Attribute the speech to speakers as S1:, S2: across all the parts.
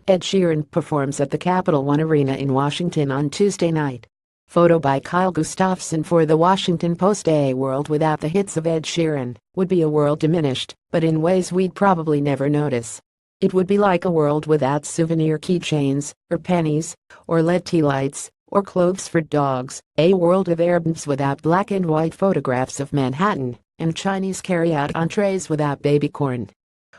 S1: Ed Sheeran performs at the Capital One Arena in Washington on Tuesday night. Photo by Gustafson for the Washington Post. A world without the hits of Ed Sheeran would be a world diminished, but in ways we'd probably never notice. It would be like a world without souvenir keychains, or pennies, or LED tea lights, or clothes for dogs, a world of Airbnbs without black and white photographs of Manhattan, and Chinese carry-out entrees without baby corn.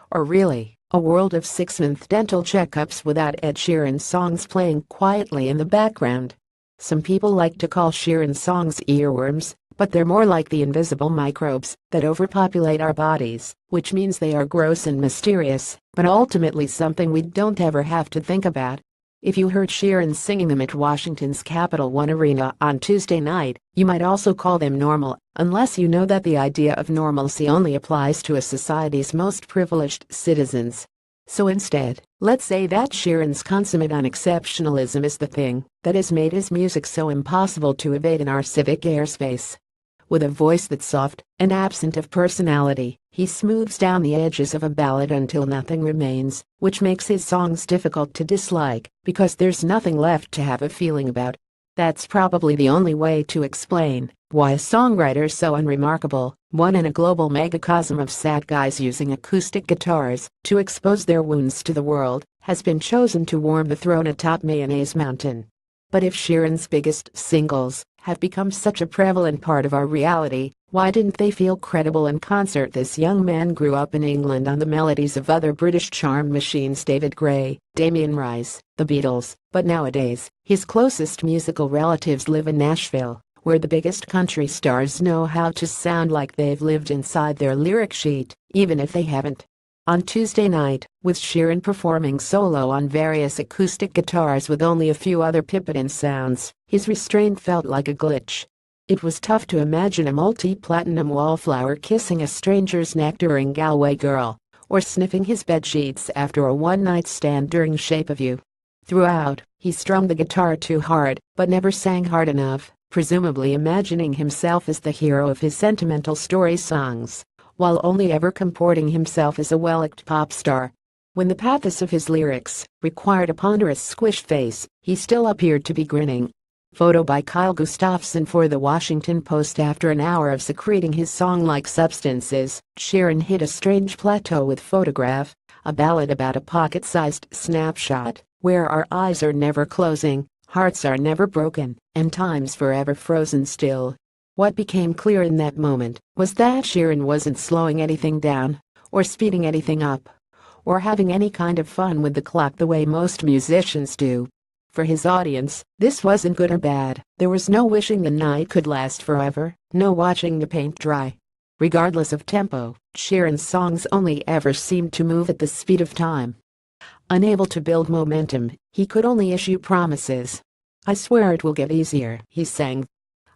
S1: Or really, a world of 6-month dental checkups without Ed Sheeran's songs playing quietly in the background. Some people like to call Sheeran's songs earworms, but they're more like the invisible microbes that overpopulate our bodies, which means they are gross and mysterious, but ultimately something we don't ever have to think about. If you heard Sheeran singing them at Washington's Capital One Arena on Tuesday night, you might also call them normal, unless you know that the idea of normalcy only applies to a society's most privileged citizens. So instead, let's say that Sheeran's consummate unexceptionalism is the thing that has made his music so impossible to evade in our civic airspace. With a voice that's soft and absent of personality, he smooths down the edges of a ballad until nothing remains, which makes his songs difficult to dislike because there's nothing left to have a feeling about. That's probably the only way to explain why a songwriter so unremarkable, one in a global megacosm of sad guys using acoustic guitars to expose their wounds to the world, has been chosen to warm the throne atop Mayonnaise Mountain. But if Sheeran's biggest singles have become such a prevalent part of our reality, why didn't they feel credible in concert? This young man grew up in England on the melodies of other British charm machines, David Gray, Damien Rice, the Beatles, but nowadays, his closest musical relatives live in Nashville, where the biggest country stars know how to sound like they've lived inside their lyric sheet, even if they haven't. On Tuesday night, with Sheeran performing solo on various acoustic guitars with only a few other Pippin sounds, his restraint felt like a glitch. It was tough to imagine a multi-platinum wallflower kissing a stranger's neck during Galway Girl, or sniffing his bedsheets after a one-night stand during Shape of You. Throughout, he strummed the guitar too hard, but never sang hard enough, presumably imagining himself as the hero of his sentimental story songs, while only ever comporting himself as a well-liked pop star. When the pathos of his lyrics required a ponderous squish face, he still appeared to be grinning. Photo by Gustafson for the Washington Post. After an hour of secreting his song-like substances, Sheeran hit a strange plateau with Photograph, a ballad about a pocket-sized snapshot, where our eyes are never closing, hearts are never broken, and time's forever frozen still. What became clear in that moment was that Sheeran wasn't slowing anything down, or speeding anything up, or having any kind of fun with the clock the way most musicians do. For his audience, this wasn't good or bad. There was no wishing the night could last forever, no watching the paint dry. Regardless of tempo, Sheeran's songs only ever seemed to move at the speed of time. Unable to build momentum, he could only issue promises. "I swear it will get easier," he sang.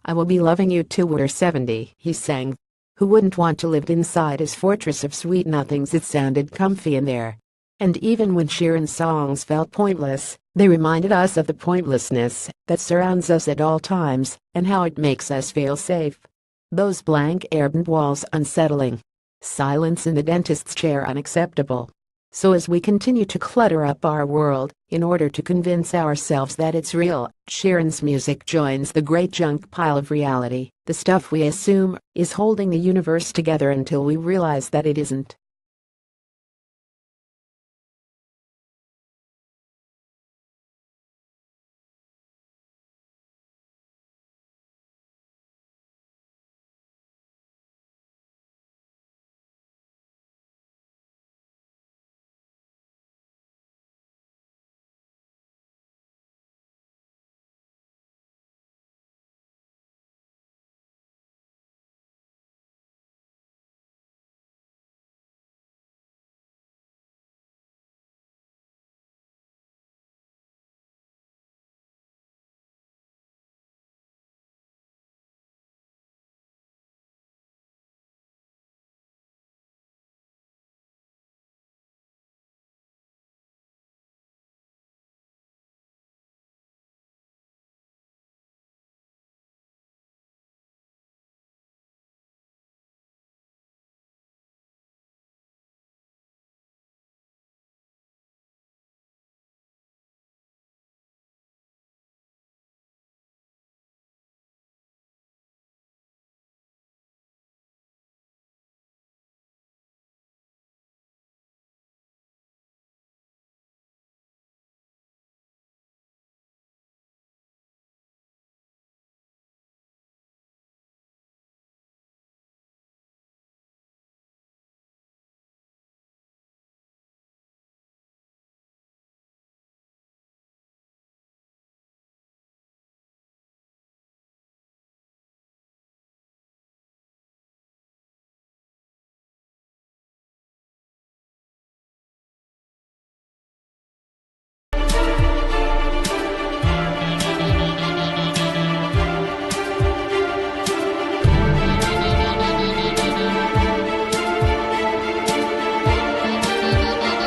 S1: "I will be loving you till we're 70, he sang. Who wouldn't want to live inside his fortress of sweet nothings? It sounded comfy in there. And even when Sheeran's songs felt pointless, they reminded us of the pointlessness that surrounds us at all times and how it makes us feel safe. Those blank airbnb walls unsettling. Silence in the dentist's chair unacceptable. So as we continue to clutter up our world in order to convince ourselves that it's real, Sheeran's music joins the great junk pile of reality, the stuff we assume is holding the universe together until we realize that it isn't.